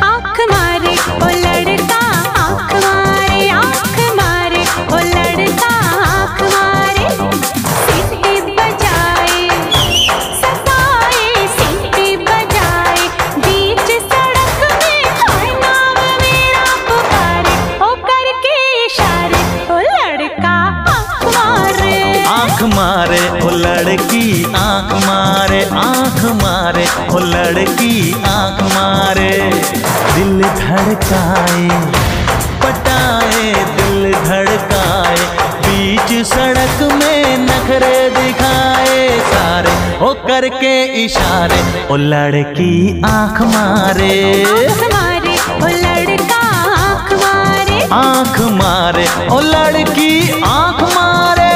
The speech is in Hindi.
आँख मारे ओ लड़का आँख मारे, आँख मारे ओ लड़का आँख मारे। सीटी बजाए सताए, सीटी बजाए बीच सड़क में, हाय नाम मेरा पुकारे, ओ करके इशारे ओ लड़का आँख मारे। आँख मारे ओ लड़की आँख मारे, आँख मारे ओ लड़की आँख मारे। दिल धड़काए पटाए, दिल धड़काए बीच सड़क में नखरे दिखाए सारे, ओ करके इशारे ओ लड़की आँख मारे। आँख मारे ओ लड़का आँख मारे, आँख मारे ओ लड़की आँख मारे।